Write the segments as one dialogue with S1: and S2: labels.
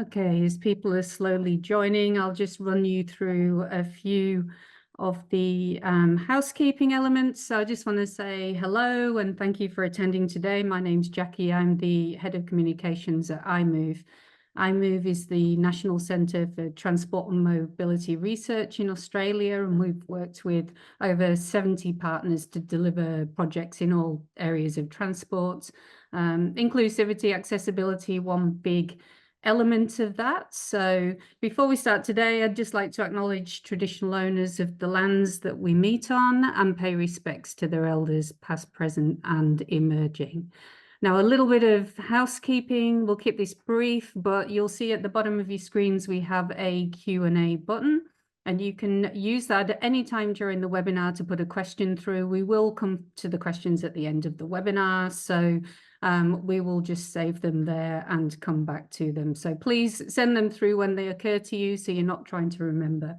S1: Okay, as people are slowly joining, I'll just run you through a few of the housekeeping elements. So I just want to say hello and thank you for attending today. My name's Jackie. I'm the Head of Communications at iMOVE. iMOVE is the National Centre for Transport and Mobility Research in Australia, and we've worked with over 70 partners to deliver projects in all areas of transport. Inclusivity, accessibility, one big element of that. So before we start today, I'd just like to acknowledge traditional owners of the lands that we meet on and pay respects to their elders, past, present, and emerging. Now, a little bit of housekeeping. We'll keep this brief, but you'll see at the bottom of your screens, we have a Q&A button, and you can use that at any time during the webinar to put a question through. We will come to the questions at the end of the webinar, so we will just save them there and come back to them. So please send them through when they occur to you, so you're not trying to remember.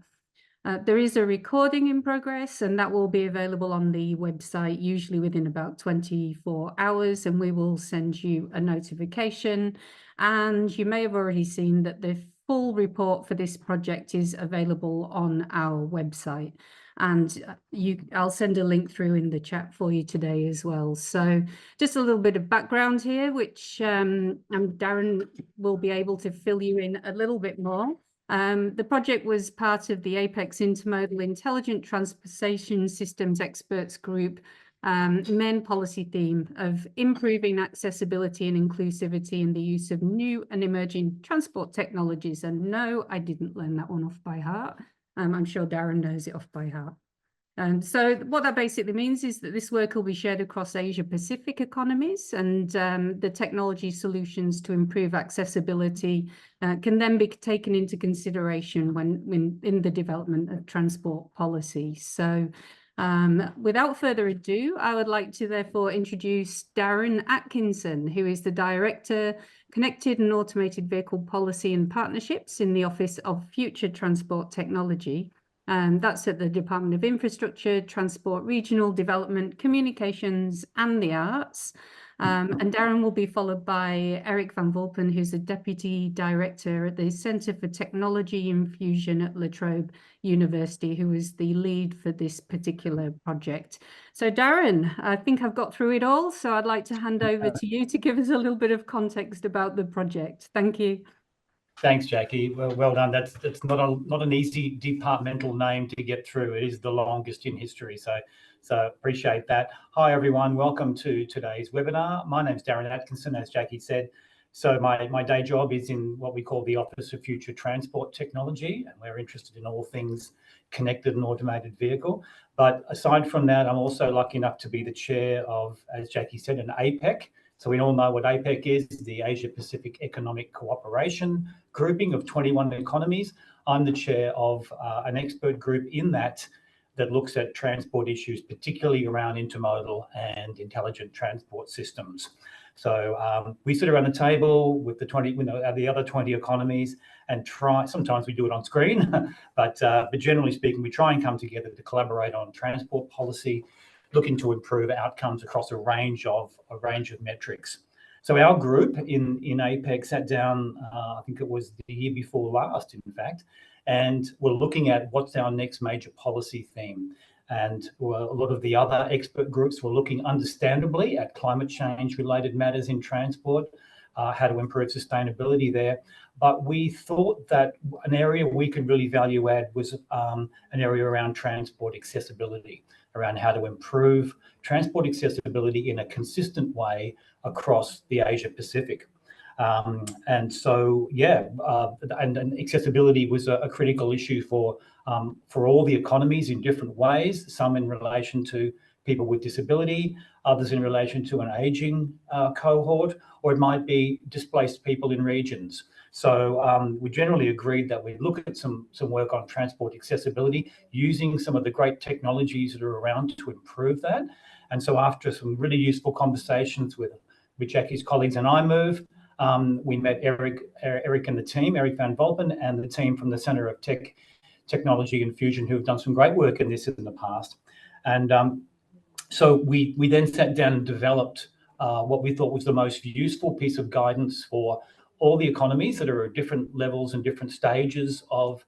S1: There is a recording in progress, and that will be available on the website, usually within about 24 hours, and we will send you a notification. And you may have already seen that the full report for this project is available on our website. And I'll send a link through in the chat for you today as well. So just a little bit of background here, which Darren will be able to fill you in a little bit more. The project was part of the APEC's Intermodal Intelligent Transportation Systems Experts Group main policy theme of improving accessibility and inclusivity in the use of new and emerging transport technologies. And no, I didn't learn that one off by heart. I'm sure Darren knows it off by heart. So what that basically means is that this work will be shared across Asia-Pacific economies, and the technology solutions to improve accessibility can then be taken into consideration when in the development of transport policy. So without further ado, I would like to therefore introduce Darren Atkinson, who is the Director, Connected and Automated Vehicle Policy and Partnerships in the Office of Future Transport Technology. That's at the Department of Infrastructure, Transport, Regional Development, Communications and the Arts. And Darren will be followed by Eric van Volpen, who's a Deputy Director at the Centre for Technology Infusion at La Trobe University, who is the lead for this particular project. So Darren, I think I've got through it all, so I'd like to hand over to you to give us a little bit of context about the project. Thank you.
S2: Thanks, Jackie. Well done. That's not an easy departmental name to get through. It is the longest in history, so appreciate that. Hi everyone, welcome to today's webinar. My name's Darren Atkinson, as Jackie said. So my day job is in what we call the Office of Future Transport Technology, and we're interested in all things connected and automated vehicle. But aside from that, I'm also lucky enough to be the chair of, as Jackie said, an APEC. So we all know what APEC is, the Asia-Pacific Economic Cooperation grouping of 21 economies. I'm the chair of an expert group in that looks at transport issues, particularly around intermodal and intelligent transport systems. So we sit around the table with the other 20 economies and try. Sometimes we do it on screen, but generally speaking, we try and come together to collaborate on transport policy, looking to improve outcomes across a range of metrics. So our group in APEC sat down, I think it was the year before last, in fact, and we're looking at what's our next major policy theme. And a lot of the other expert groups were looking, understandably, at climate change related matters in transport, how to improve sustainability there. But we thought that an area we could really value add was an area around transport accessibility, around how to improve transport accessibility in a consistent way across the Asia Pacific. And so, yeah, and accessibility was a critical issue for all the economies in different ways, some in relation to people with disability, others in relation to an aging cohort, or it might be displaced people in regions. So we generally agreed that we'd look at some work on transport accessibility using some of the great technologies that are around to improve that. And so after some really useful conversations with Jackie's colleagues in iMOVE, we met Eric and the team, Eric van Volpen, and the team from the Centre of Technology Infusion, who have done some great work in this in the past. And so we then sat down and developed what we thought was the most useful piece of guidance for all the economies that are at different levels and different stages of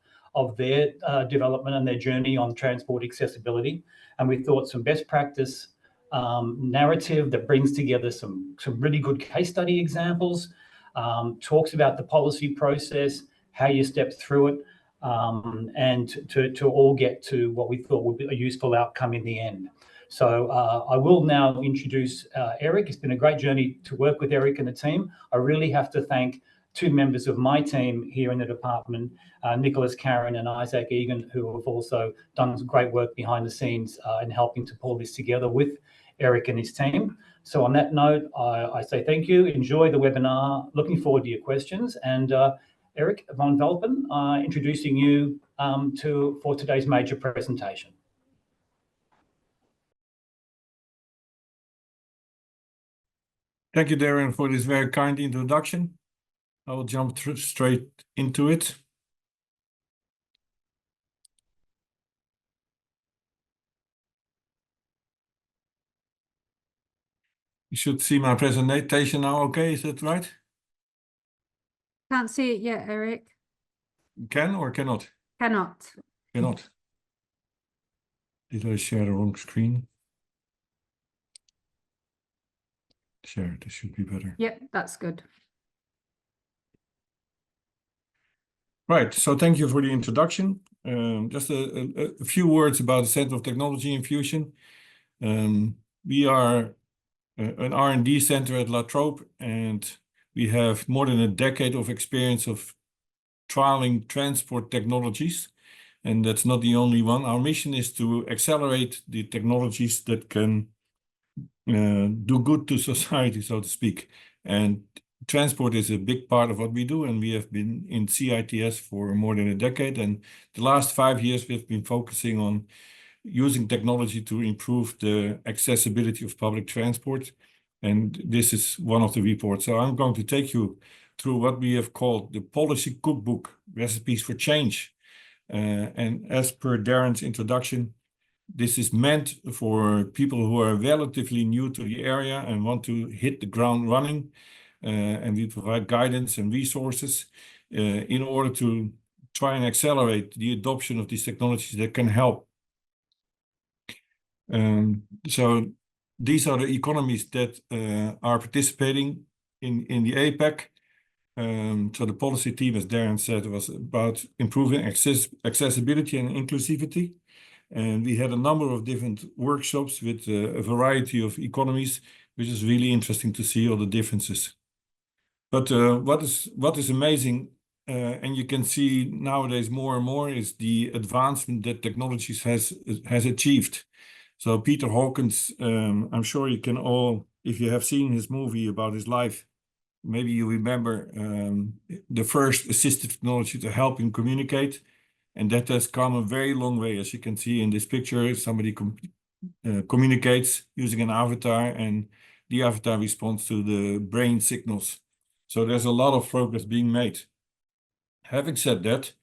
S2: their development and their journey on transport accessibility. And we thought some best practice narrative that brings together some really good case study examples, talks about the policy process, how you step through it, and to all get to what we thought would be a useful outcome in the end. So I will now introduce Eric. It's been a great journey to work with Eric and the team. I really have to thank two members of my team here in the department, Nicholas Karen and Isaac Egan, who have also done some great work behind the scenes in helping to pull this together with Eric and his team. So on that note, I say thank you, enjoy the webinar, looking forward to your questions. And Eric van Velpen, introducing you for today's major presentation.
S3: Thank you, Darren, for this very kind introduction. I will jump straight into it. You should see my presentation now, okay? Is that right?
S1: Can't see it yet, Eric.
S3: Can or cannot?
S1: Cannot.
S3: Cannot. Did I share the wrong screen? Share, this should be better.
S1: Yep, that's good.
S3: Right, so thank you for the introduction. Just a few words about the Center of Technology Infusion. We are an R&D center at Trobe, and we have more than a decade of experience of trialing transport technologies, and that's not the only one. Our mission is to accelerate the technologies that can do good to society, so to speak. And transport is a big part of what we do, and we have been in CITS for more than a decade. And the last 5 years, we've been focusing on using technology to improve the accessibility of public transport. And this is one of the reports. So I'm going to take you through what we have called the Policy Cookbook, Recipes for Change. And as per Darren's introduction, this is meant for people who are relatively new to the area and want to hit the ground running. And we provide guidance and resources in order to try and accelerate the adoption of these technologies that can help. So these are the economies that are participating in the APEC. So the policy team, as Darren said, was about improving accessibility and inclusivity. And we had a number of different workshops with a variety of economies, which is really interesting to see all the differences. But what is amazing, and you can see nowadays more and more, is the advancement that technologies has achieved. So Peter Hawkins, I'm sure you can all, if you have seen his movie about his life, maybe you remember the first assistive technology to help him communicate. And that has come a very long way. As you can see in this picture, somebody communicates using an avatar, and the avatar responds to the brain signals. So there's a lot of progress being made. Having said that,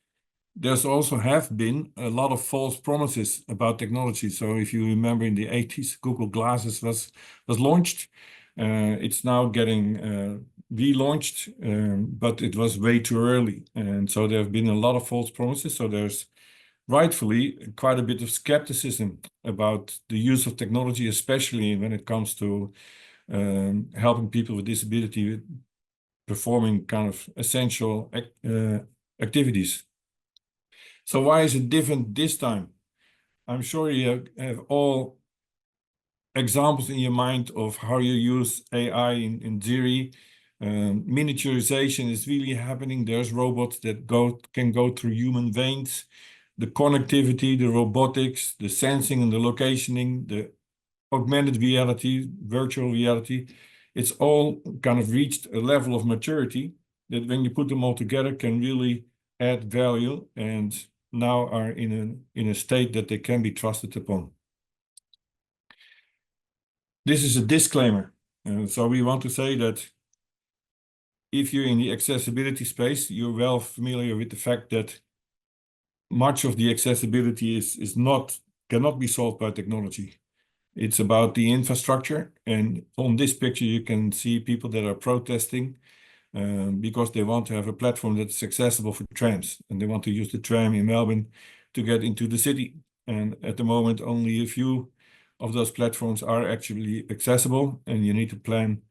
S3: there's also have been a lot of false promises about technology. So if you remember in the 80s, Google Glasses was launched. It's now getting relaunched, but it was way too early. And so there have been a lot of false promises. So there's rightfully quite a bit of skepticism about the use of technology, especially when it comes to helping people with disability performing kind of essential activities. So why is it different this time? I'm sure you have all examples in your mind of how you use AI in theory. Miniaturization is really happening. There's robots that can go through human veins. The connectivity, the robotics, the sensing and the locationing, the augmented reality, virtual reality, it's all kind of reached a level of maturity that when you put them all together can really add value and now are in a state that they can be trusted upon. This is a disclaimer. So we want to say that if you're in the accessibility space, you're well familiar with the fact that much of the accessibility cannot be solved by technology. It's about the infrastructure. And on this picture, you can see people that are protesting because they want to have a platform that's accessible for trams, and they want to use the tram in Melbourne to get into the city. And at the moment, only a few of those platforms are actually accessible, and you need to plan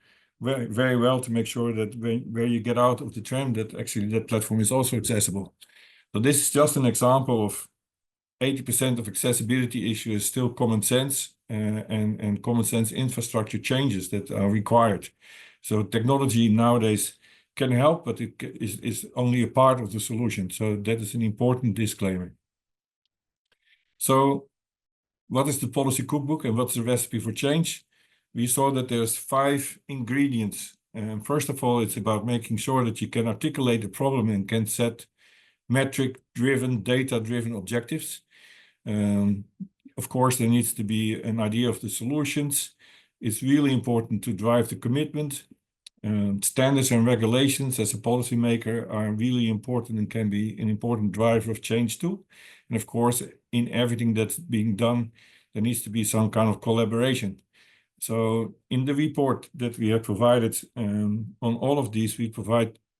S3: very, very well to make sure that where you get out of the tram, that actually that platform is also accessible. So this is just an example of 80% of accessibility issues is still common sense, and common sense infrastructure changes that are required. So technology nowadays can help, but it is only a part of the solution. So that is an important disclaimer. So what is the policy cookbook and what's the recipe for change? We saw that there's 5 ingredients. First of all, it's about making sure that you can articulate the problem and can set metric-driven, data-driven objectives. Of course, there needs to be an idea of the solutions. It's really important to drive the commitment. Standards and regulations as a policymaker are really important and can be an important driver of change too. And of course, in everything that's being done, there needs to be some kind of collaboration. So in the report that we have provided on all of these, we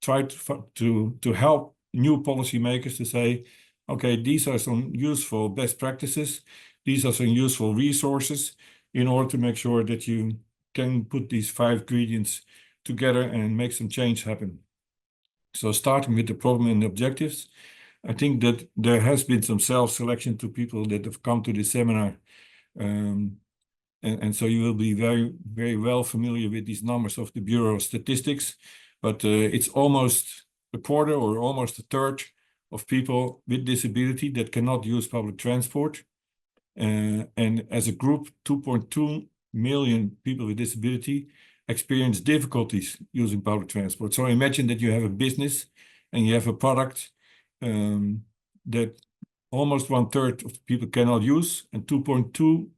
S3: try to help new policymakers to say, okay, these are some useful best practices. These are some useful resources in order to make sure that you can put these 5 ingredients together and make some change happen. So starting with the problem and the objectives, I think that there has been some self-selection to people that have come to this seminar. And so you will be very, very well familiar with these numbers of the Bureau of Statistics, but it's almost a quarter or almost a third of people with disability that cannot use public transport. And as a group, 2.2 million people with disability experience difficulties using public transport. So imagine that you have a business and you have a product that almost 1/3 of the people cannot use, and 2.2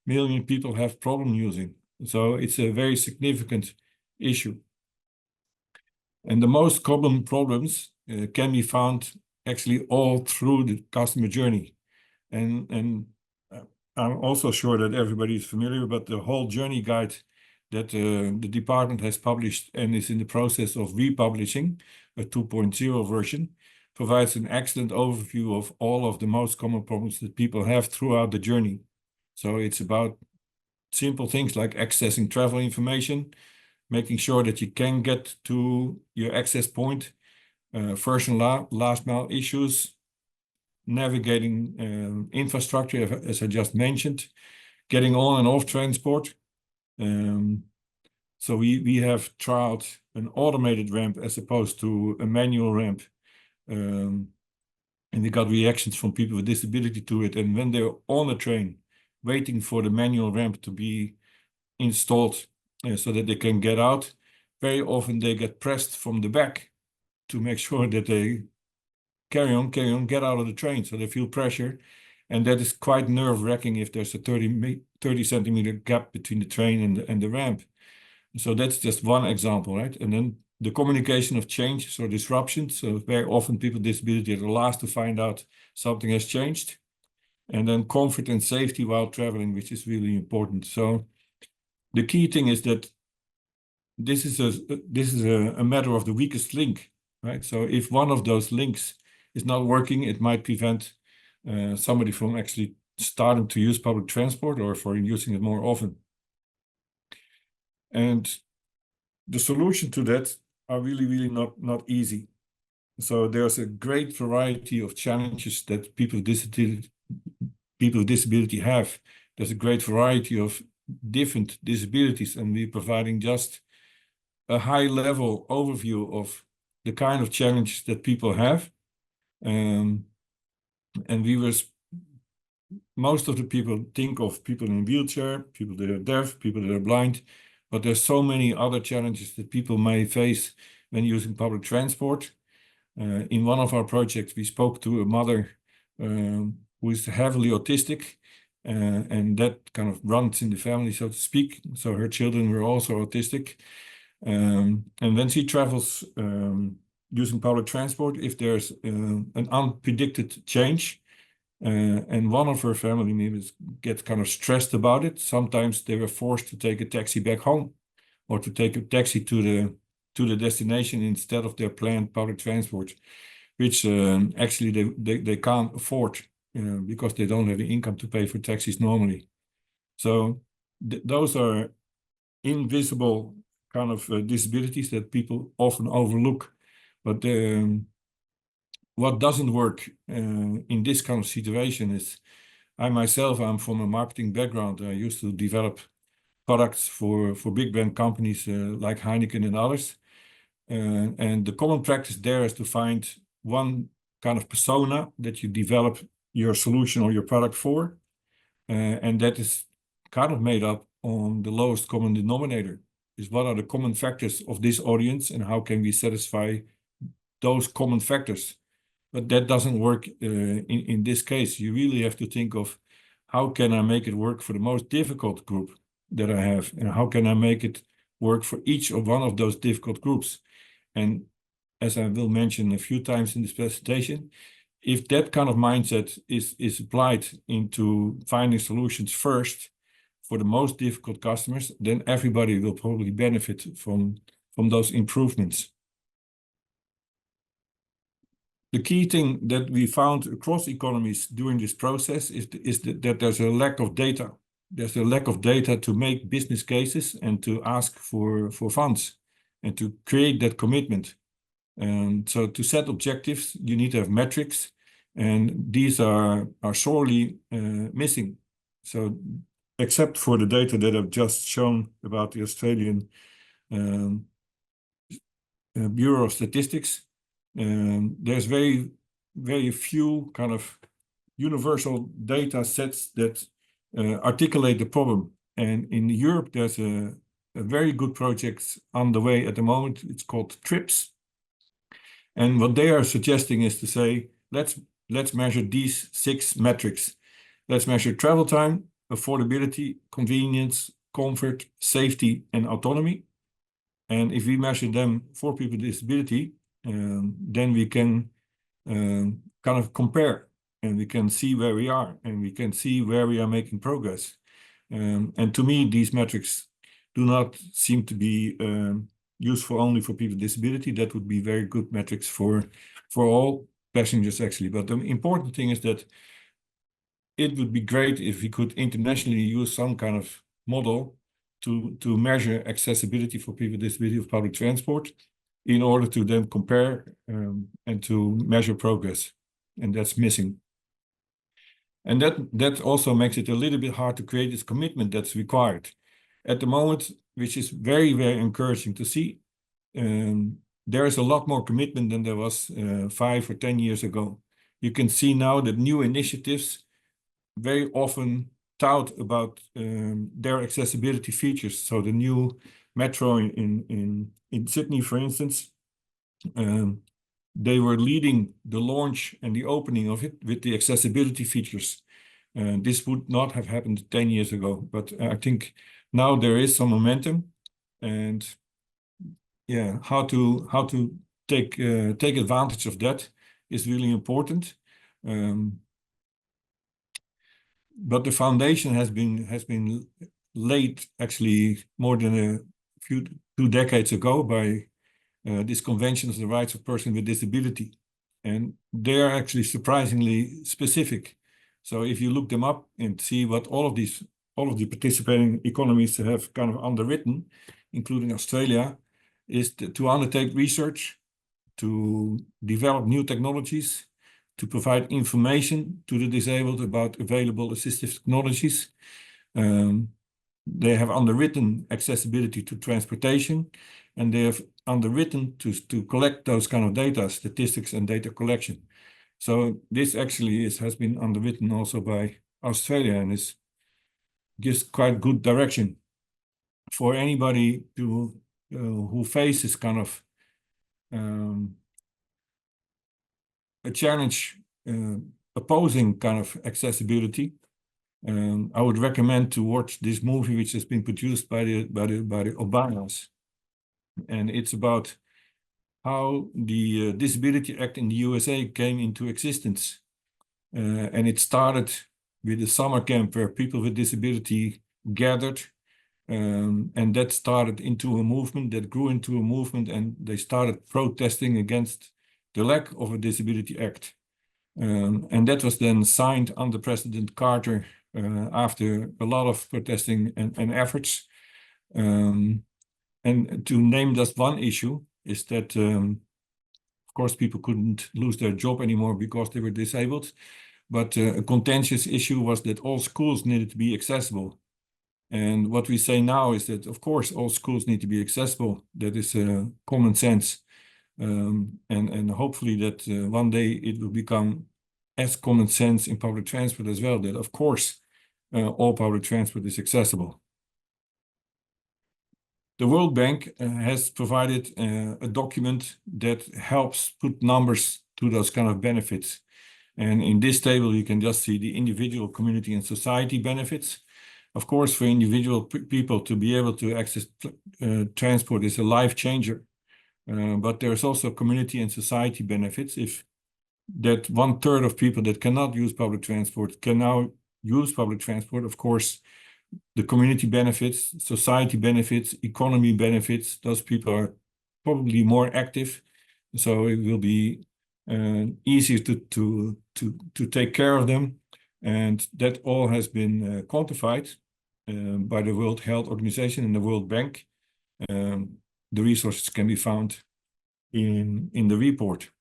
S3: million people have problem using. So it's a very significant issue. And the most common problems can be found actually all through the customer journey. And I'm also sure that everybody is familiar, but the whole journey guide that the department has published and is in the process of republishing, a 2.0 version, provides an excellent overview of all of the most common problems that people have throughout the journey. So it's about simple things like accessing travel information, making sure that you can get to your access point, first and last mile issues, navigating infrastructure, as I just mentioned, getting on and off transport. So we have trialed an automated ramp as opposed to a manual ramp. And we got reactions from people with disability to it. And when they're on a train, waiting for the manual ramp to be installed so that they can get out, very often they get pressed from the back to make sure that they carry on, get out of the train. So they feel pressure. And that is quite nerve-wracking if there's a 30 centimeter gap between the train and the ramp. So that's just one example, right? And then the communication of changes or disruptions. So very often people with disability are the last to find out something has changed. And then comfort and safety while traveling, which is really important. So the key thing is that this is a matter of the weakest link, right? So if one of those links is not working, it might prevent somebody from actually starting to use public transport or for using it more often. And the solution to that are really not easy. So there's a great variety of challenges that people with disability have. There's a great variety of different disabilities, and we're providing just a high-level overview of the kind of challenges that people have. And most of the people think of people in a wheelchair, people that are deaf, people that are blind, but there's so many other challenges that people may face when using public transport. In one of our projects, we spoke to a mother who is heavily autistic, and that kind of runs in the family, so to speak. So her children were also autistic. And when she travels using public transport, if there's an unpredicted change, and one of her family members gets kind of stressed about it, sometimes they were forced to take a taxi back home or to take a taxi to to the destination instead of their planned public transport, which actually they can't afford because they don't have the income to pay for taxis normally. So those are invisible kind of disabilities that people often overlook. But what doesn't work in this kind of situation is, I'm from a marketing background. I used to develop products for big brand companies like Heineken and others. And the common practice there is to find one kind of persona that you develop your solution or your product for. And that is kind of made up on the lowest common denominator. Is what are the common factors of this audience and how can we satisfy those common factors? But that doesn't work in this case. You really have to think of how can I make it work for the most difficult group that I have, and how can I make it work for each of one of those difficult groups? And as I will mention a few times in this presentation, if that kind of mindset is applied into finding solutions first for the most difficult customers, then everybody will probably benefit from those improvements. The key thing that we found across economies during this process is that there's a lack of data. There's a lack of data to make business cases and to ask for funds and to create that commitment. So to set objectives, you need to have metrics, and these are sorely missing. So except for the data that I've just shown about the Australian Bureau of Statistics, there's very, very few kind of universal data sets that articulate the problem. And in Europe, there's a very good project on the way at the moment. It's called TRIPS. And what they are suggesting is to say, let's measure these 6 metrics. Let's measure travel time, affordability, convenience, comfort, safety, and autonomy. And if we measure them for people with disability, then we can kind of compare, and we can see where we are, and we can see where we are making progress. And to me, these metrics do not seem to be useful only for people with disability. That would be very good metrics for all passengers, actually. But the important thing is that it would be great if we could internationally use some kind of model to measure accessibility for people with disability of public transport in order to then compare and to measure progress. And that's missing. And that also makes it a little bit hard to create this commitment that's required. At the moment, which is very, very encouraging to see, there is a lot more commitment than there was 5 or 10 years ago. You can see now that new initiatives very often tout about their accessibility features. So the new metro in Sydney, for instance, they were leading the launch and the opening of it with the accessibility features. This would not have happened 10 years ago, but I think now there is some momentum, and yeah, how to take advantage of that is really important. But the foundation has been laid actually more than 2 decades ago by this Convention on the Rights of Persons with Disability, and they are actually surprisingly specific. So if you look them up and see what all of the participating economies have kind of underwritten, including Australia, is to undertake research, to develop new technologies, to provide information to the disabled about available assistive technologies. They have underwritten accessibility to transportation, and they have underwritten to collect those kind of data, statistics and data collection. So this actually has been underwritten also by Australia, and gives quite good direction for anybody who faces kind of a challenge opposing kind of accessibility. I would recommend to watch this movie, which has been produced by the Obamas, and it's about how the Disability Act in the USA came into existence. And it started with a summer camp where people with disability gathered And that started into a movement that grew into a movement, and they started protesting against the lack of a Disability Act. And that was then signed under President Carter after a lot of protesting and efforts. And to name just one issue is that, of course, people couldn't lose their job anymore because they were disabled. But a contentious issue was that all schools needed to be accessible. And what we say now is that, of course, all schools need to be accessible. That is common sense. And hopefully that one day it will become as common sense in public transport as well, that of course all public transport is accessible. The World Bank has provided a document that helps put numbers to those kind of benefits. And in this table, you can just see the individual, community, and society benefits. Of course, for individual people to be able to access transport is a life changer. But there's also community and society benefits. If that 1/3 of people that cannot use public transport can now use public transport, of course, the community benefits, society benefits, economy benefits, those people are probably more active. So it will be easier to take care of them. And that all has been quantified by the World Health Organization and the World Bank. The resources can be found in the report.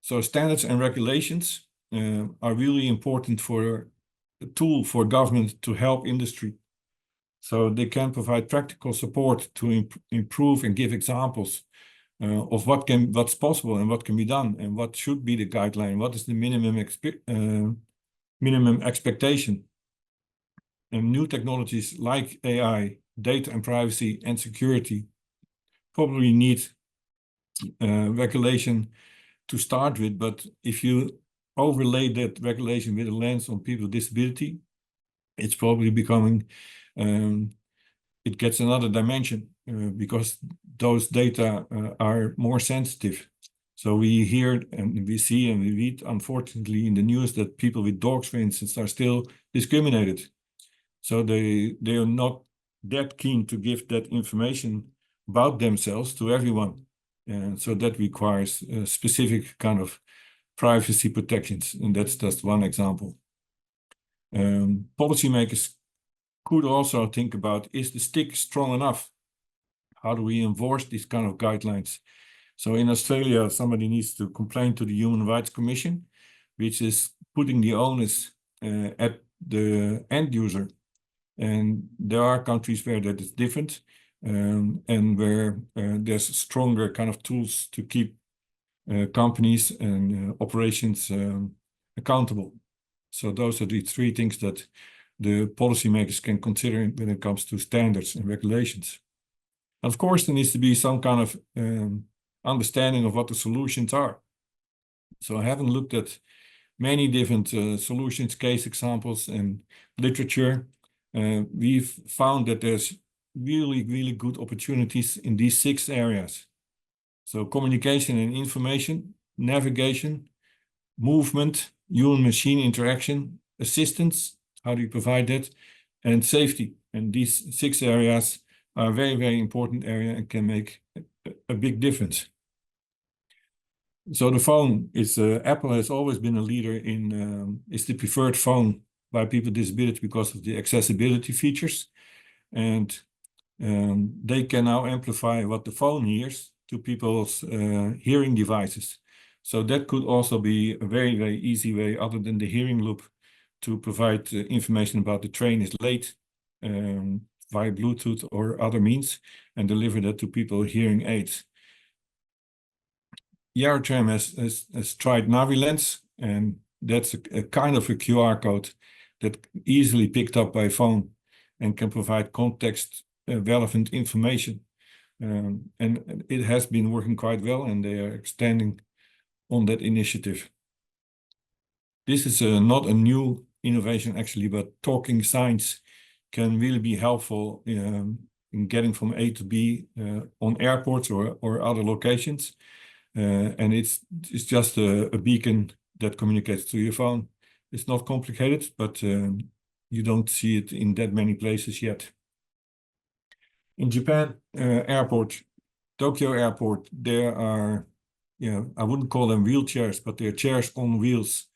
S3: So standards and regulations are really important for a tool for government to help industry. So they can provide practical support to improve and give examples of what's possible and what can be done and what should be the guideline, what is the minimum expectation. And new technologies like AI, data and privacy and security probably need regulation to start with, but if you overlay that regulation with a lens on people with disability, it's probably becoming, it gets another dimension because those data are more sensitive. So we hear and we see and we read, unfortunately, in the news that people with dogs, for instance, are still discriminated. So they are not that keen to give that information about themselves to everyone. And so that requires a specific kind of privacy protections. And that's just one example. Policymakers could also think about, is the stick strong enough? How do we enforce these kind of guidelines? So in Australia, somebody needs to complain to the Human Rights Commission, which is putting the onus at the end user. And there are countries where that is different, and where there's stronger kind of tools to keep companies and operations accountable. So those are the three things that the policymakers can consider when it comes to standards and regulations. Of course, there needs to be some kind of understanding of what the solutions are. So I haven't looked at many different solutions, case examples, and literature. We've found that there's really, really good opportunities in these 6 areas. So communication and information, navigation, movement, human-machine interaction, assistance, how do you provide that, and safety. And these 6 areas are a very, very important area and can make a big difference. So the phone is, Apple has always been a leader in, is the preferred phone by people with disability because of the accessibility features. And they can now amplify what the phone hears to people's hearing devices. So that could also be a very, very easy way, other than the hearing loop, to provide information about the train is late via Bluetooth or other means, and deliver that to people with hearing aids. Yarotram has tried Navilens, and that's a kind of a QR code that easily picked up by phone and can provide context relevant information. And it has been working quite well, and they are extending on that initiative. This is not a new innovation actually, but talking signs can really be helpful in getting from A to B on airports or other locations. And it's just a beacon that communicates to your phone. It's not complicated, but you don't see it in that many places yet. In Japan, Tokyo Airport, there are, I wouldn't call them wheelchairs, but they're chairs on wheels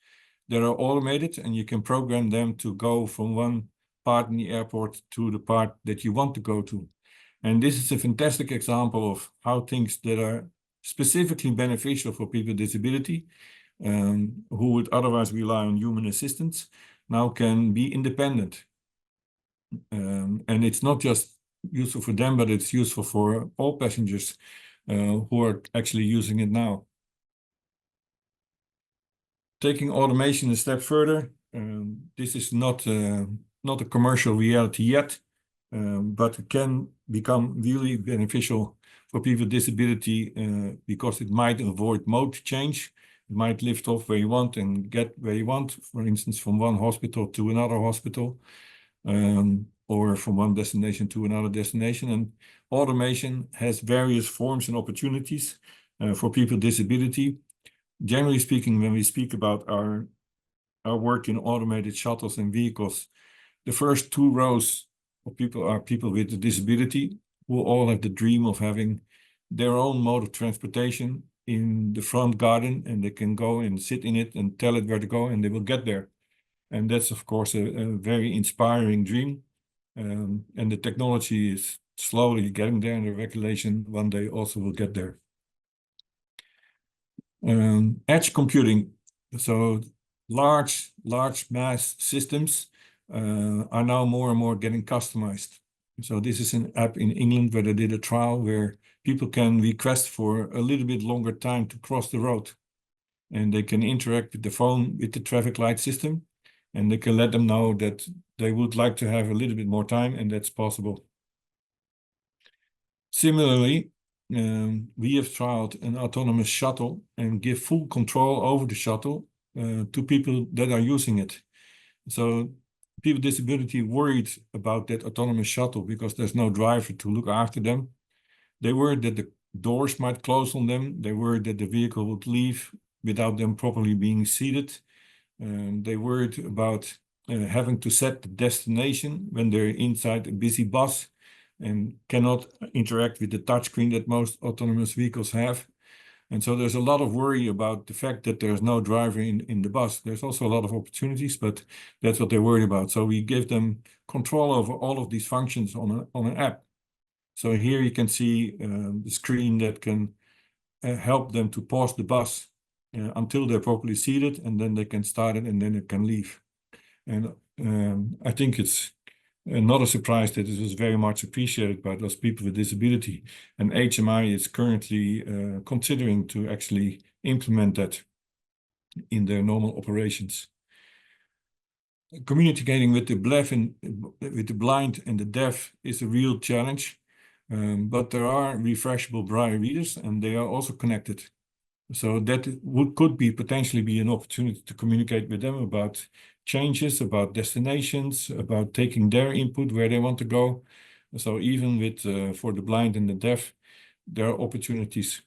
S3: that are automated, and you can program them to go from one part in the airport to the part that you want to go to. And this is a fantastic example of how things that are specifically beneficial for people with disability, who would otherwise rely on human assistance, now can be independent. And it's not just useful for them, but it's useful for all passengers who are actually using it now. Taking automation a step further, this is not a commercial reality yet, but it can become really beneficial for people with disability because it might avoid mode change. It might lift off where you want and get where you want, for instance, from one hospital to another hospital, or from one destination to another destination. And automation has various forms and opportunities for people with disability. Generally speaking, when we speak about our work in automated shuttles and vehicles, the first 2 rows of people are people with a disability who all have the dream of having their own mode of transportation in the front garden, and they can go and sit in it and tell it where to go, and they will get there. And that's, of course, a very inspiring dream. And the technology is slowly getting there, and the regulation one day also will get there. Edge computing, so large mass systems are now more and more getting customized. So this is an app in England where they did a trial where people can request for a little bit longer time to cross the road, and they can interact with the phone with the traffic light system, and they can let them know that they would like to have a little bit more time, and that's possible. Similarly, we have trialed an autonomous shuttle and give full control over the shuttle to people that are using it. So people with disability worried about that autonomous shuttle because there's no driver to look after them. They worried that the doors might close on them. They worried that the vehicle would leave without them properly being seated. They worried about having to set the destination when they're inside a busy bus and cannot interact with the touchscreen that most autonomous vehicles have. And so there's a lot of worry about the fact that there's no driver in the bus. There's also a lot of opportunities, but that's what they're worried about. So we give them control over all of these functions on an app. So here you can see the screen that can help them to pause the bus until they're properly seated, and then they can start it, and then it can leave. And I think it's not a surprise that this was very much appreciated by those people with disability. And HMI is currently considering to actually implement that in their normal operations. Communicating with the blind and the deaf is a real challenge, but there are refreshable braille readers, and they are also connected. So that could potentially be an opportunity to communicate with them about changes, about destinations, about taking their input where they want to go. So even with for the blind and the deaf, there are opportunities.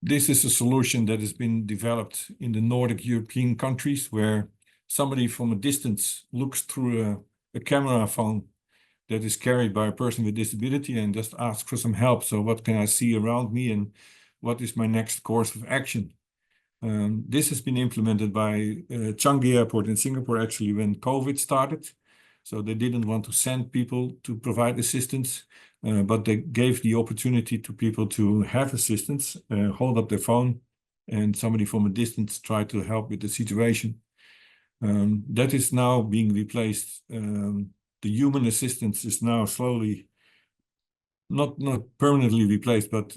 S3: This is a solution that has been developed in the Nordic European countries, where somebody from a distance looks through a camera phone that is carried by a person with disability and just asks for some help. So what can I see around me, and what is my next course of action? This has been implemented by Changi Airport in Singapore, actually, when COVID started. So they didn't want to send people to provide assistance, but they gave the opportunity to people to have assistance, hold up their phone, and somebody from a distance try to help with the situation. That is now being replaced. The human assistance is now slowly, not permanently replaced, but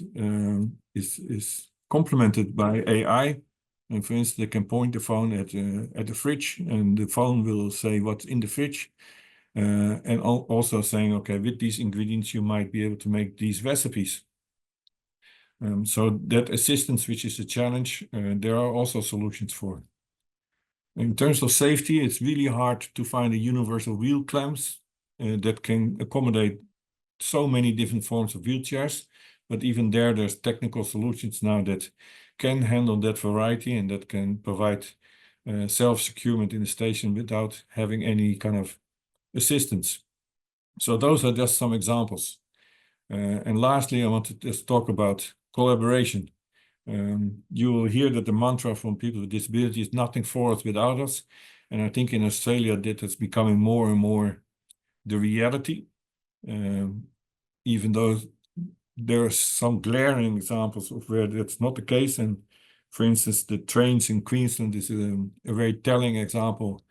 S3: is complemented by AI. And for instance, they can point the phone at the fridge, and the phone will say what's in the fridge, and also saying, okay, with these ingredients, you might be able to make these recipes. So that assistance, which is a challenge, there are also solutions for. In terms of safety, it's really hard to find a universal wheel clamps that can accommodate so many different forms of wheelchairs. But even there's technical solutions now that can handle that variety and that can provide self-securement in the station without having any kind of assistance. So those are just some examples. And lastly, I want to just talk about collaboration. You will hear that the mantra from people with disabilities is nothing for us without us. And I think in Australia that is becoming more and more the reality, even though there are some glaring examples of where that's not the case. And for instance, the trains in Queensland is a very telling example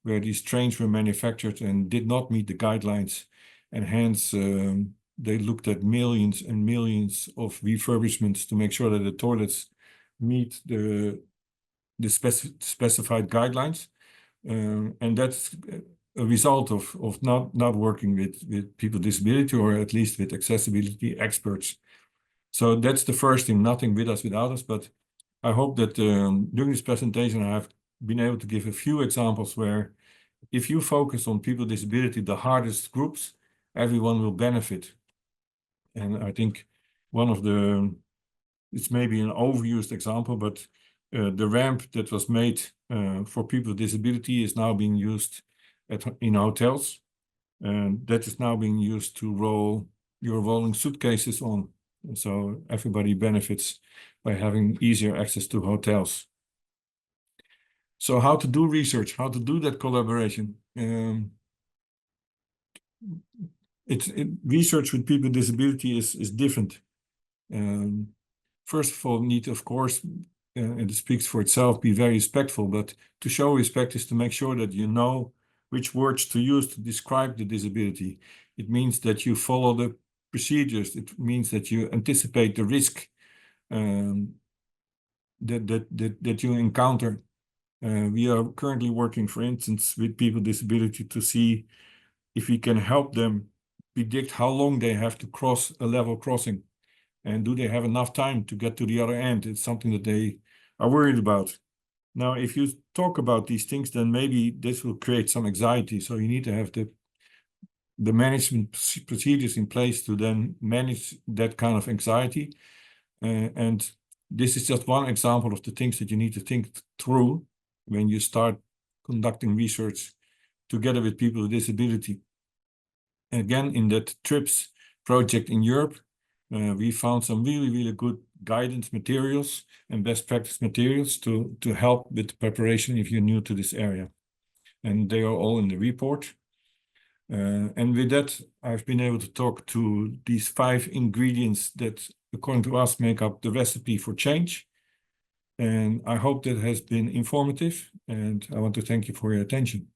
S3: where these trains were manufactured and did not meet the guidelines. And hence, they looked at millions and millions of refurbishments to make sure that the toilets meet the specified guidelines. And that's a result of not working with people with disability, or at least with accessibility experts. So that's the first thing, nothing with us without us. But I hope that during this presentation, I have been able to give a few examples where if you focus on people with disability, the hardest groups, everyone will benefit. And I think one of it's maybe an overused example, but the ramp that was made for people with disability is now being used in hotels. And that is now being used to roll your rolling suitcases on. And so everybody benefits by having easier access to hotels. So how to do research, how to do that collaboration. Research with people with disability is different. First of all, need, of course, and it speaks for itself, be very respectful. But to show respect is to make sure that you know which words to use to describe the disability. It means that you follow the procedures. It means that you anticipate the risk that you encounter. We are currently working, for instance, with people with disability to see if we can help them predict how long they have to cross a level crossing. And do they have enough time to get to the other end? It's something that they are worried about. Now, if you talk about these things, then maybe this will create some anxiety. So you need to have the management procedures in place to then manage that kind of anxiety. And this is just one example of the things that you need to think through when you start conducting research together with people with disability. Again, in that TRIPS project in Europe, we found some really, really good guidance materials and best practice materials to help with the preparation if you're new to this area. And they are all in the report. And with that, I've been able to talk to these 5 ingredients that, according to us, make up the recipe for change. And I hope that has been informative, and I want to thank you for your attention.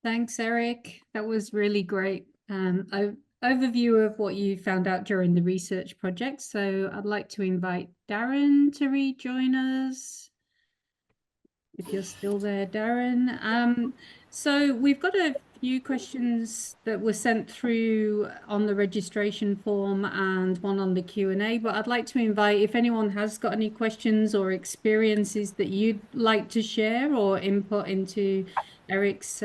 S1: Thanks, Eric. That was really great. Overview of what you found out during the research project. So I'd like to invite Darren to rejoin us. If you're still there, Darren. So we've got a few questions that were sent through on the registration form and one on the Q&A, but I'd like to invite, if anyone has got any questions or experiences that you'd like to share or input into Eric's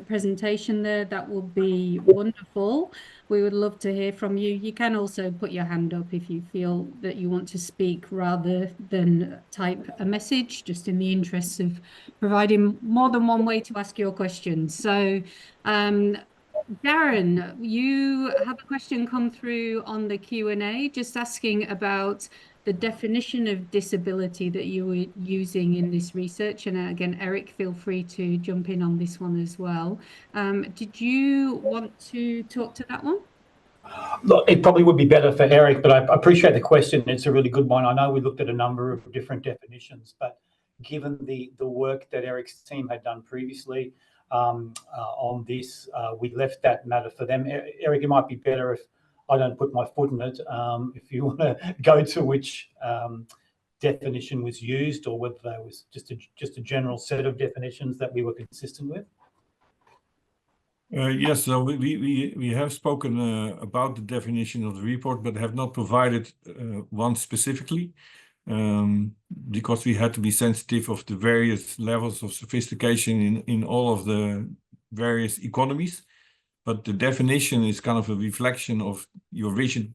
S1: presentation there, that would be wonderful. We would love to hear from you. You can also put your hand up if you feel that you want to speak rather than type a message, just in the interests of providing more than one way to ask your questions. So, Darren, you have a question come through on the Q&A, just asking about the definition of disability that you were using in this research. And again, Eric, feel free to jump in on this one as well. Did you want to talk to that one?
S2: Look, it probably would be better for Eric, but I appreciate the question. It's a really good one. I know we looked at a number of different definitions, but given the work that Eric's team had done previously on this, we left that matter for them. Eric, it might be better if I don't put my foot in it. If you want to go to which definition was used, or whether there was just a general set of definitions that we were consistent with.
S3: Yes, so we have spoken about the definition of the report, but have not provided one specifically, because we had to be sensitive of the various levels of sophistication in all of the various economies. But the definition is kind of a reflection of your vision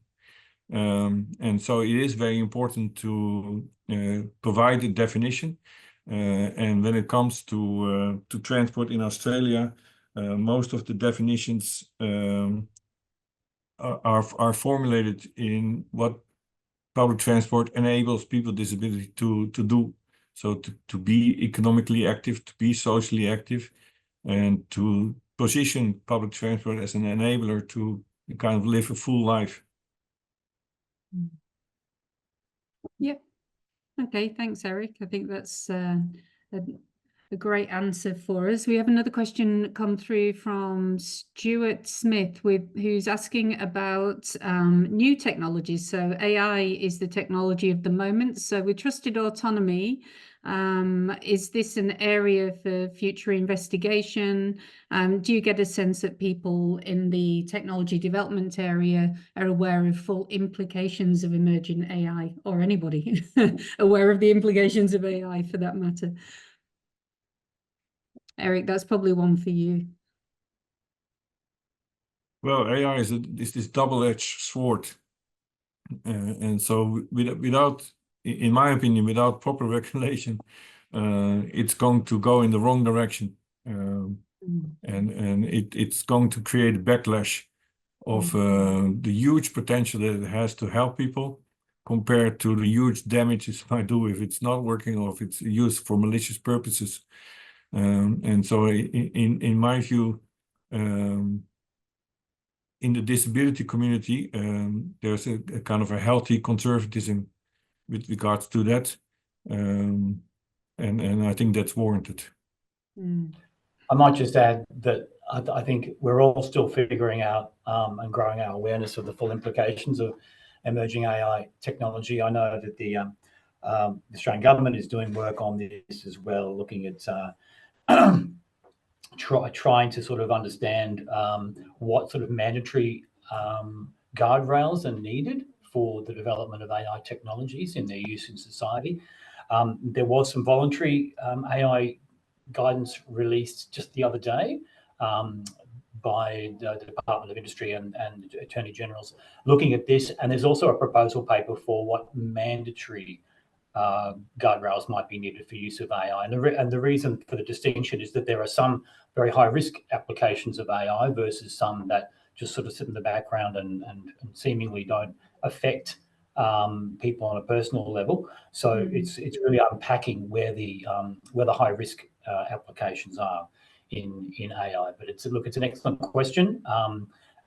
S3: And so it is very important to provide a definition. And when it comes to transport in Australia, most of the definitions are formulated in what public transport enables people with disability to do. So to be economically active, to be socially active, and to position public transport as an enabler to kind of live a full life.
S1: Yep. Okay, thanks, Eric. I think that's a great answer for us. We have another question come through from Stuart Smith who's asking about new technologies. So AI is the technology of the moment. So with trusted autonomy, is this an area for future investigation? Do you get a sense that people in the technology development area are aware of full implications of emerging AI, or anybody aware of the implications of AI for that matter? Eric, that's probably one for you.
S3: Well, AI is this double-edged sword. And so without, in my opinion, without proper regulation, it's going to go in the wrong direction. And it's going to create a backlash of the huge potential that it has to help people compared to the huge damage it might do if it's not working or if it's used for malicious purposes. And so in my view, in the disability community, there's a kind of a healthy conservatism with regards to that. And I think that's warranted.
S2: I might just add that I think we're all still figuring out and growing our awareness of the full implications of emerging AI technology. I know that the Australian government is doing work on this as well, looking at trying to sort of understand what sort of mandatory guardrails are needed for the development of AI technologies in their use in society. There was some voluntary AI guidance released just the other day by the Department of Industry and Attorney Generals looking at this. And there's also a proposal paper for what mandatory guardrails might be needed for use of AI. And the reason for the distinction is that there are some very high risk applications of AI versus some that just sort of sit in the background and seemingly don't affect people on a personal level. So it's really unpacking where the high risk applications are in AI. But it's an excellent question.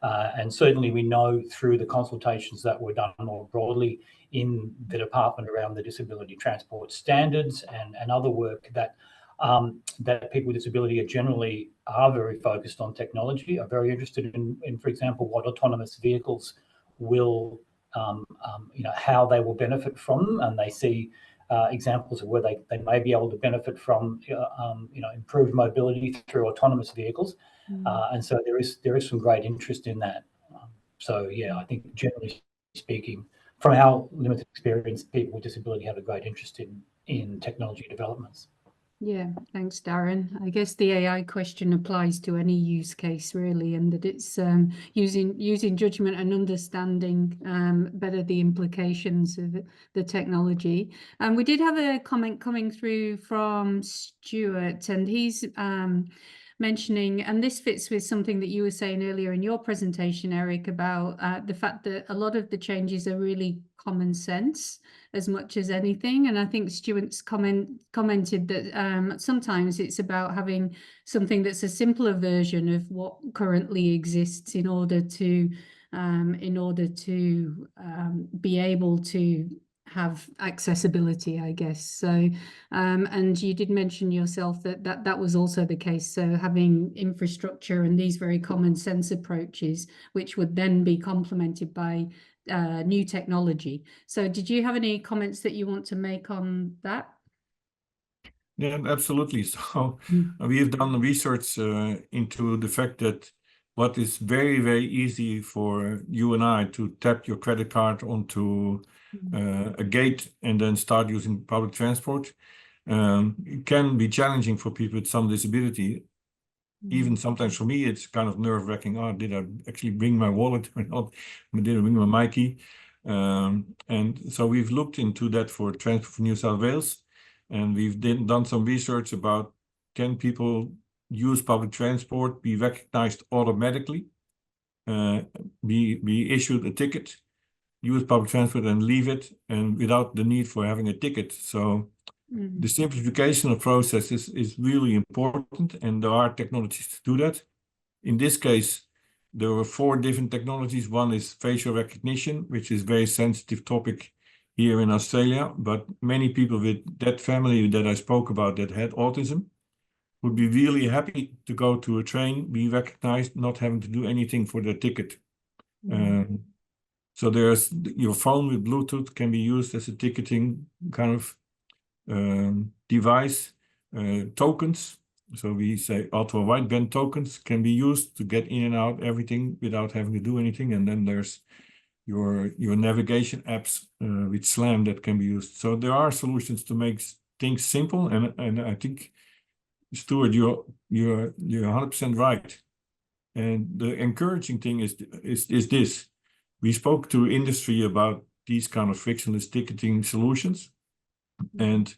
S2: And certainly we know through the consultations that were done more broadly in the department around the disability transport standards and other work that that people with disability are very focused on technology, are very interested in, for example, what autonomous vehicles will, how they will benefit from them, and they see examples of where they may be able to benefit from, improved mobility through autonomous vehicles, and so there is some great interest in that. So yeah, I think generally speaking, from our limited experience, people with disability have a great interest in technology developments. Yeah, thanks, Darren. I guess the AI question applies to any use case, really, and that it's using judgment and understanding better the implications of the technology. And we did have a comment coming through from Stuart, and he's mentioning, and this fits with something that you were saying earlier in your presentation, Eric, about the fact that a lot of the changes are really common sense as much as anything. And I think Stuart's commented that sometimes it's about having something that's a simpler version of what currently exists in order to be able to have accessibility, I guess. So, and you did mention yourself that was also the case. So having infrastructure and these very common sense approaches, which would then be complemented by new technology. So did you have any comments that you want to make on that?
S3: Yeah, absolutely. So we have done research into the fact that what is very, very easy for you and I to tap your credit card onto a gate and then start using public transport, it can be challenging for people with some disability. Even sometimes for me, it's kind of nerve-wracking. Oh, did I actually bring my wallet or not? Did I bring my key? And so we've looked into that for Transport for New South Wales, and we've done some research about, can people use public transport, be recognized automatically, be issued a ticket, use public transport and leave it, and without the need for having a ticket. So the simplification of processes is really important, and there are technologies to do that. In this case, there were 4 different technologies. One is facial recognition, which is a very sensitive topic here in Australia, but many people with that family that I spoke about that had autism would be really happy to go to a train, be recognized, not having to do anything for their ticket. So there's your phone with Bluetooth can be used as a ticketing kind of device. Tokens, so we say ultra wideband tokens can be used to get in and out everything without having to do anything. And then there's your navigation apps with SLAM that can be used. So there are solutions to make things simple, and I think, Stuart, you're 100% right. And the encouraging thing is this: we spoke to industry about these kind of frictionless ticketing solutions, and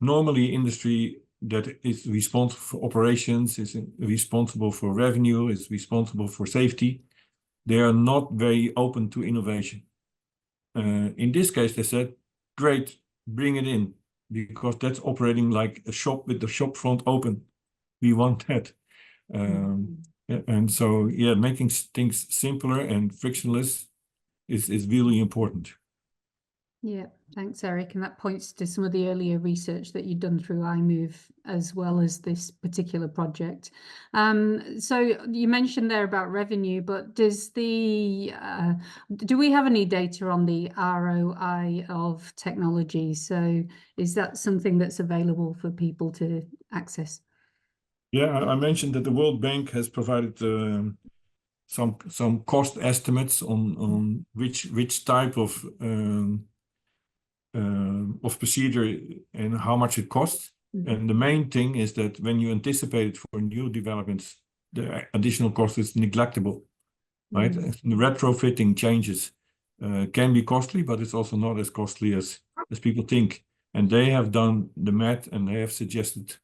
S3: normally industry that is responsible for operations, is responsible for revenue, is responsible for safety, they are not very open to innovation. In this case, they said, great, bring it in, because that's operating like a shop with the shop front open. We want that. And so, yeah, making things simpler and frictionless is really important.
S1: Yeah, thanks, Eric. And that points to some of the earlier research that you've done through iMOVE, as well as this particular project. So you mentioned there about revenue, but does do we have any data on the ROI of technology? So is that something that's available for people to access?
S3: Yeah, I mentioned that the World Bank has provided some cost estimates on which type of procedure and how much it costs. And the main thing is that when you anticipate it for new developments, the additional cost is neglectable, right? The retrofitting changes can be costly, but it's also not as costly as people think. And they have done the math, and they have suggested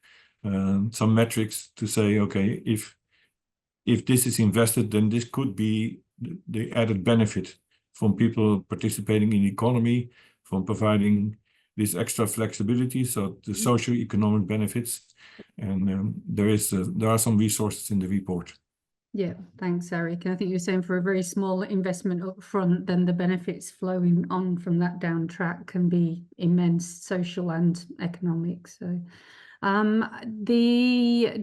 S3: some metrics to say, okay, if this is invested, then this could be the added benefit from people participating in the economy, from providing this extra flexibility, so the socio-economic benefits. And there are some resources in the report.
S1: Yeah, thanks, Eric. And I think you're saying for a very small investment up front, then the benefits flowing on from that down track can be immense, social and economic. So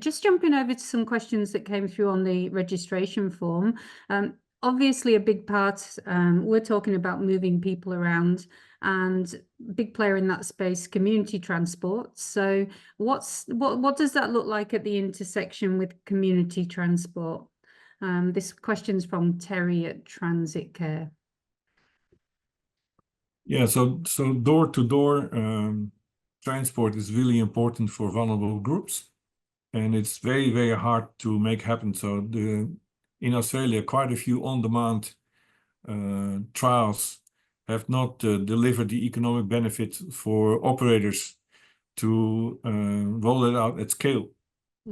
S1: just jumping over to some questions that came through on the registration form. Obviously a big part, we're talking about moving people around, and big player in that space, community transport. So what does that look like at the intersection with community transport? This question's from Terry at Transit Care.
S3: Yeah, so door-to-door transport is really important for vulnerable groups, and it's very, very hard to make happen. So in Australia, quite a few on-demand trials have not delivered the economic benefit for operators to roll it out at scale.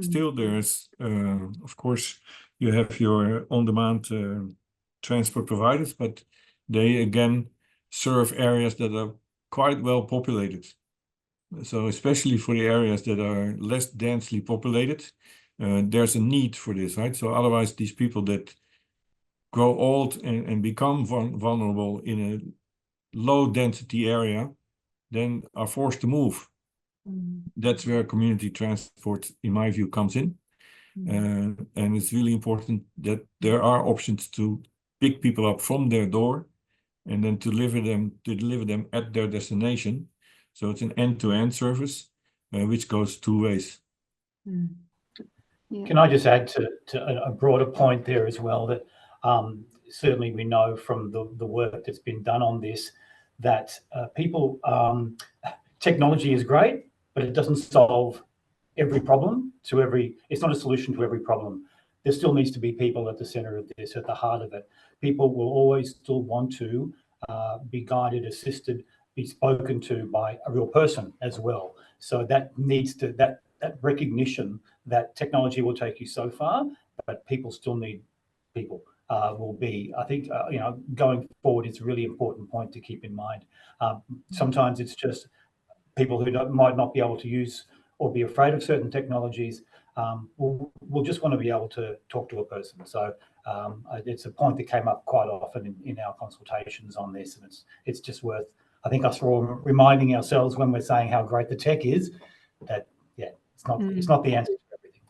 S3: Still, there's, of course, you have your on-demand transport providers, but they again serve areas that are quite well populated. So especially for the areas that are less densely populated, there's a need for this, right? So otherwise, these people that grow old and become vulnerable in a low density area, then are forced to move. That's where community transport, in my view, comes in. And it's really important that there are options to pick people up from their door and then to deliver them at their destination. So it's an end-to-end service, which goes 2 ways.
S2: Can I just add to a broader point there as well, that certainly we know from the work that's been done on this, that technology is great, but it doesn't solve every problem it's not a solution to every problem. There still needs to be people at the center of this, at the heart of it. People will always still want to be guided, assisted, be spoken to by a real person as well. So that needs to, that recognition that technology will take you so far, but people still need people. Will be, I think, going forward, it's a really important point to keep in mind. Sometimes it's just people who might not be able to use or be afraid of certain technologies will just want to be able to talk to a person. So it's a point that came up quite often in our consultations on this, and it's just worth, I think, us all reminding ourselves when we're saying how great the tech is, that it's not the answer to everything.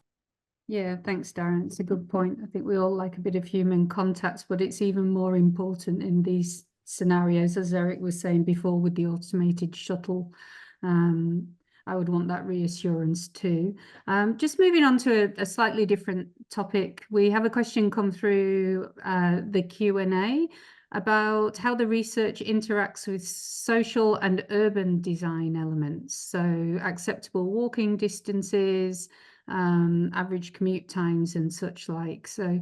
S1: Yeah, thanks, Darren. It's a good point. I think we all like a bit of human contact, but it's even more important in these scenarios, as Eric was saying before, with the automated shuttle. I would want that reassurance too. Just moving on to a slightly different topic. We have a question come through the Q&A about how the research interacts with social and urban design elements. So acceptable walking distances, average commute times and such like. So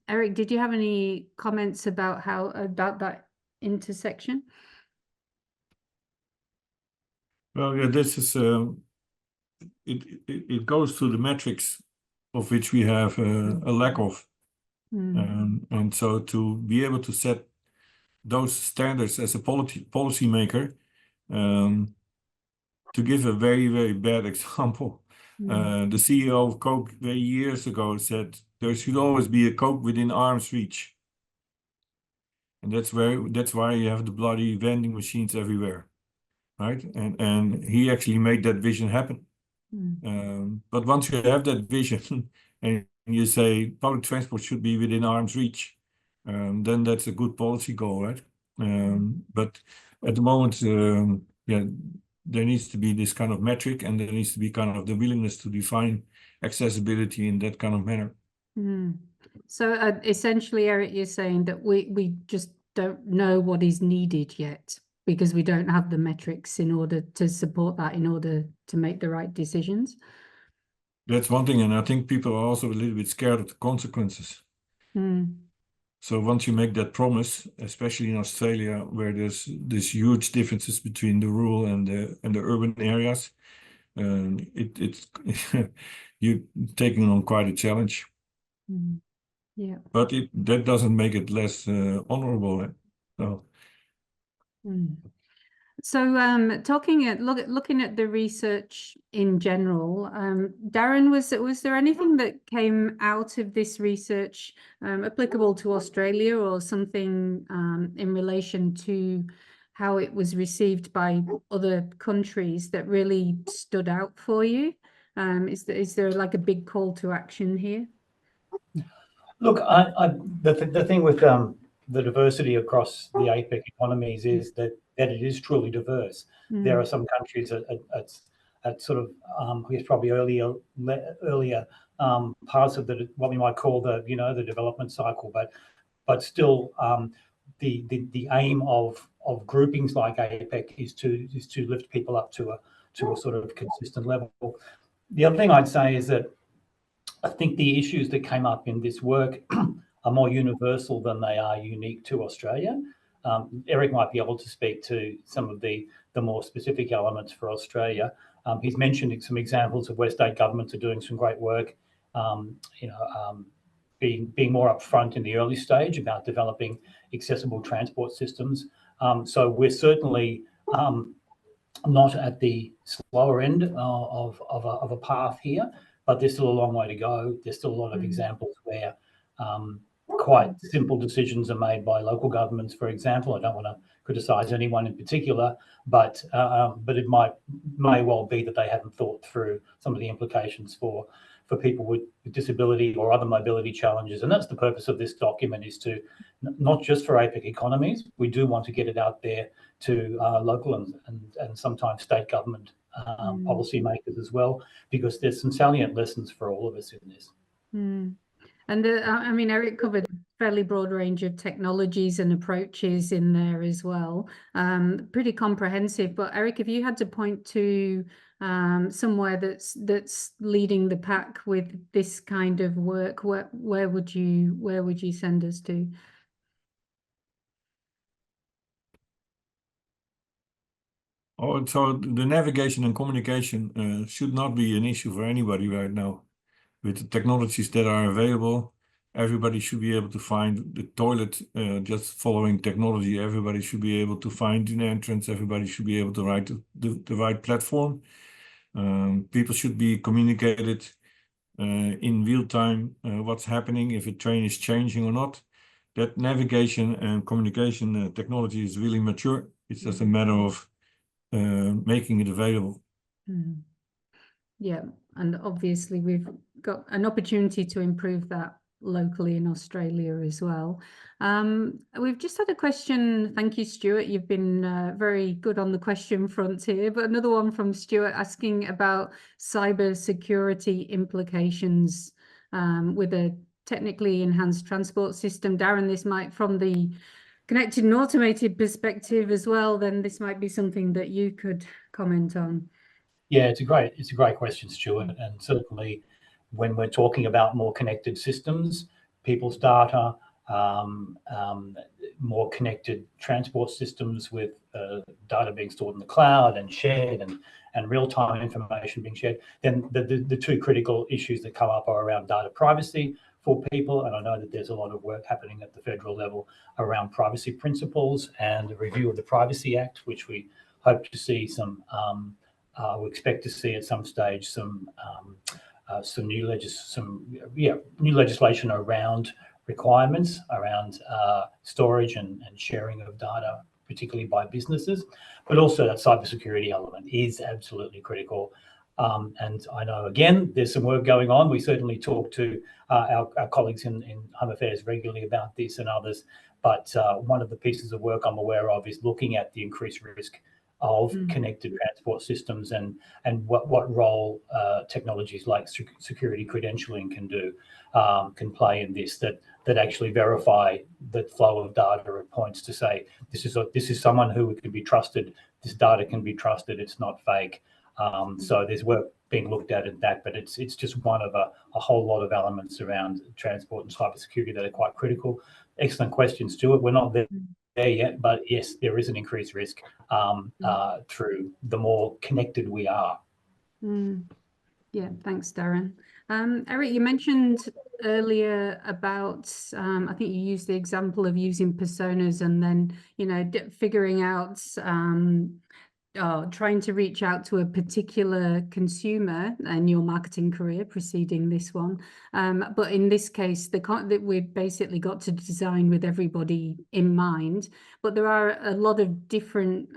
S1: Eric, did you have any comments about that intersection?
S3: Well, yeah, this is it goes to the metrics of which we have a lack of, and so to be able to set those standards as a policy maker, to give a very, very bad example, the CEO of Coke very years ago said there should always be a Coke within arm's reach, and that's why you have the bloody vending machines everywhere. Right, and he actually made that vision happen. But once you have that vision and you say public transport should be within arm's reach, then that's a good policy goal, right? But at the moment, there needs to be this kind of metric, and there needs to be kind of the willingness to define accessibility in that kind of manner.
S1: So essentially, Eric, you're saying that we just don't know what is needed yet, because we don't have the metrics in order to support that, in order to make the right decisions.
S3: That's one thing, and I think people are also a little bit scared of the consequences. So once you make that promise, especially in Australia, where there's huge differences between the rural and the urban areas, it's you're taking on quite a challenge.
S1: Yeah.
S3: But that doesn't make it less honorable. So.
S1: So looking at the research in general, Darren, was there anything that came out of this research applicable to Australia, or something in relation to how it was received by other countries that really stood out for you? Is there like a big call to action here?
S2: Look, the thing with the diversity across the APEC economies is that it is truly diverse. There are some countries at sort of I guess probably earlier parts of what we might call the development cycle, but still the aim of groupings like APEC is to lift people up to a sort of consistent level. The other thing I'd say is that I think the issues that came up in this work are more universal than they are unique to Australia. Eric might be able to speak to some of the more specific elements for Australia. He's mentioned some examples of where state governments are doing some great work, being more upfront in the early stage about developing accessible transport systems. So we're certainly not at the slower end of a path here, but there's still a long way to go. There's still a lot of examples where quite simple decisions are made by local governments, for example. I don't want to criticise anyone in particular, but it may well be that they haven't thought through some of the implications for people with disability or other mobility challenges. And that's the purpose of this document, is to not just for APEC economies. We do want to get it out there to local and sometimes state government policymakers as well, because there's some salient lessons for all of us in this.
S1: And I mean, Eric covered a fairly broad range of technologies and approaches in there as well. Pretty comprehensive. But Eric, if you had to point to somewhere that's leading the pack with this kind of work, where would you send us to?
S3: Oh, so the navigation and communication should not be an issue for anybody right now. With the technologies that are available, everybody should be able to find the toilet just following technology. Everybody should be able to find an entrance. Everybody should be able to write the right platform. People should be communicated in real time what's happening, if a train is changing or not. That navigation and communication technology is really mature. It's just a matter of making it available.
S1: Mm. Yeah, and obviously we've got an opportunity to improve that locally in Australia as well. We've just had a question. Thank you, Stuart. You've been very good on the question front here, but another one from Stuart asking about cyber security implications with a technically enhanced transport system. Darren, this might, from the connected and automated perspective as well, then this might be something that you could comment on.
S2: Yeah, it's a great question, Stuart. And certainly when we're talking about more connected systems, people's data, more connected transport systems with data being stored in the cloud and shared and real-time information being shared, then the two critical issues that come up are around data privacy for people. And I know that there's a lot of work happening at the federal level around privacy principles and a review of the Privacy Act, which we hope to see we expect to see at some stage some new legislation around requirements around storage and sharing of data, particularly by businesses, but also that cybersecurity element is absolutely critical. And I know, again, there's some work going on. We certainly talk to our colleagues in Home Affairs regularly about this and others, but one of the pieces of work I'm aware of is looking at the increased risk of connected transport systems and what role technologies like security credentialing can play in this, that actually verify the flow of data at points to say this is someone who can be trusted, this data can be trusted, it's not fake. So there's work being looked at that, but it's just one of a whole lot of elements around transport and cybersecurity that are quite critical. Excellent question, Stuart. We're not there yet, but yes, there is an increased risk through the more connected we are.
S1: Yeah, thanks, Darren. Eric, you mentioned earlier about, I think you used the example of using personas and then, figuring out, trying to reach out to a particular consumer in your marketing career preceding this one. But in this case, we've basically got to design with everybody in mind. But there are a lot of different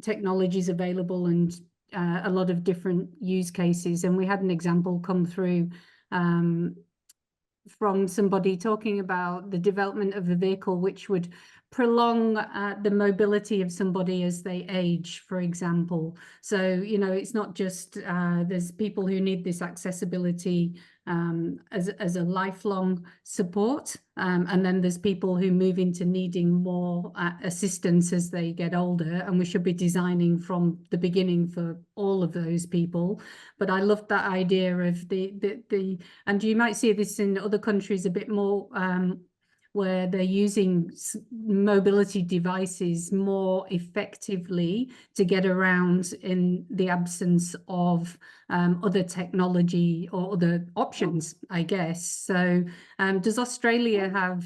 S1: technologies available and a lot of different use cases. And we had an example come through from somebody talking about the development of a vehicle which would prolong the mobility of somebody as they age, for example. So, it's not just there's people who need this accessibility as a lifelong support. And then there's people who move into needing more assistance as they get older. And we should be designing from the beginning for all of those people. But I loved that idea of and you might see this in other countries a bit more, where they're using mobility devices more effectively to get around in the absence of other technology or other options, I guess. So does Australia have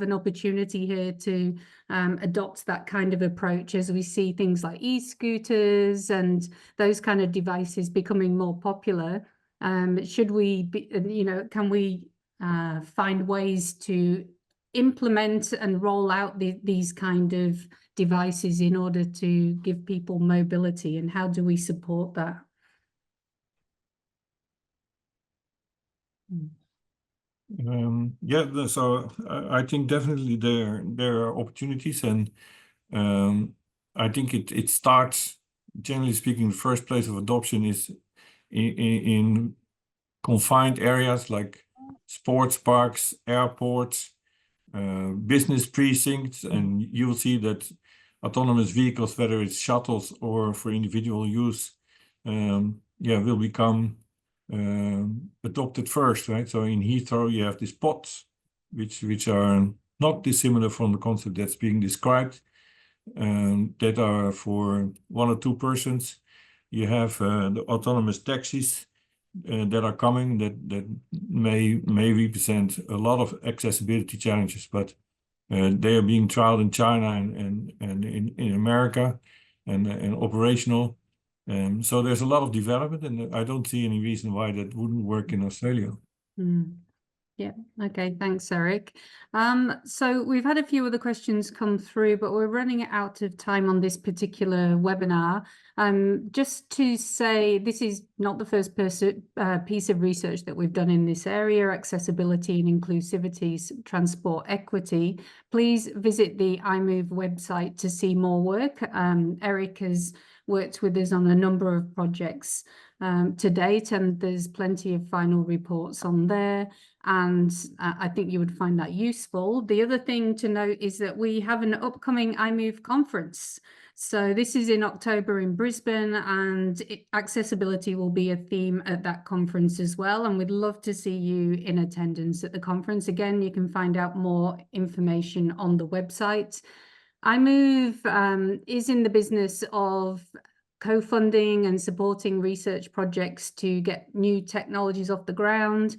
S1: an opportunity here to adopt that kind of approach as we see things like e-scooters and those kind of devices becoming more popular? Should we be, can we find ways to implement and roll out these kind of devices in order to give people mobility, and how do we support that?
S3: Yeah, so I think definitely there are opportunities, and I think it starts, generally speaking, the first place of adoption is in confined areas like sports parks, airports, business precincts, and you will see that autonomous vehicles, whether it's shuttles or for individual use, will become adopted first, right? So in Heathrow, you have these pods, which are not dissimilar from the concept that's being described. that are for 1 or 2 persons. You have the autonomous taxis that are coming that may represent a lot of accessibility challenges, but they are being trialed in China and in America and operational. So there's a lot of development, and I don't see any reason why that wouldn't work in Australia.
S1: Yeah, okay, thanks, Eric. So we've had a few other questions come through, but we're running out of time on this particular webinar. Just to say, this is not the first piece of research that we've done in this area, accessibility and inclusivity, transport equity. Please visit the iMOVE website to see more work. Eric has worked with us on a number of projects to date, and there's plenty of final reports on there, and I think you would find that useful. The other thing to note is that we have an upcoming iMOVE conference. So this is in October in Brisbane, and accessibility will be a theme at that conference as well, and we'd love to see you in attendance at the conference. Again, you can find out more information on the website. iMOVE is in the business of co-funding and supporting research projects to get new technologies off the ground.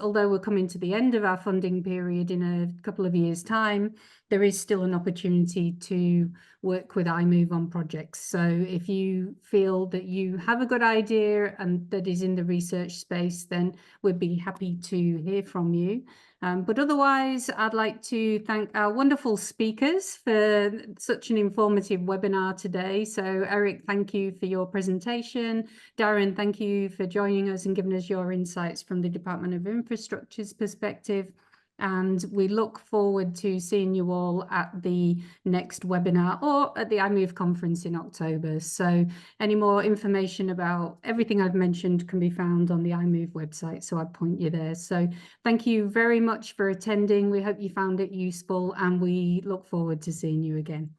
S1: Although we're coming to the end of our funding period in a couple of years' time, there is still an opportunity to work with iMOVE on projects. So if you feel that you have a good idea and that is in the research space, then we'd be happy to hear from you. But otherwise, I'd like to thank our wonderful speakers for such an informative webinar today. So Eric, thank you for your presentation. Darren, thank you for joining us and giving us your insights from the Department of Infrastructure's perspective. And we look forward to seeing you all at the next webinar or at the iMOVE conference in October. So any more information about everything I've mentioned can be found on the iMOVE website, so I'd point you there. So thank you very much for attending. We hope you found it useful, and we look forward to seeing you again.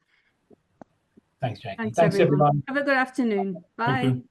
S2: Thanks, Jackie.
S1: Thanks everyone. Have a good afternoon. Bye.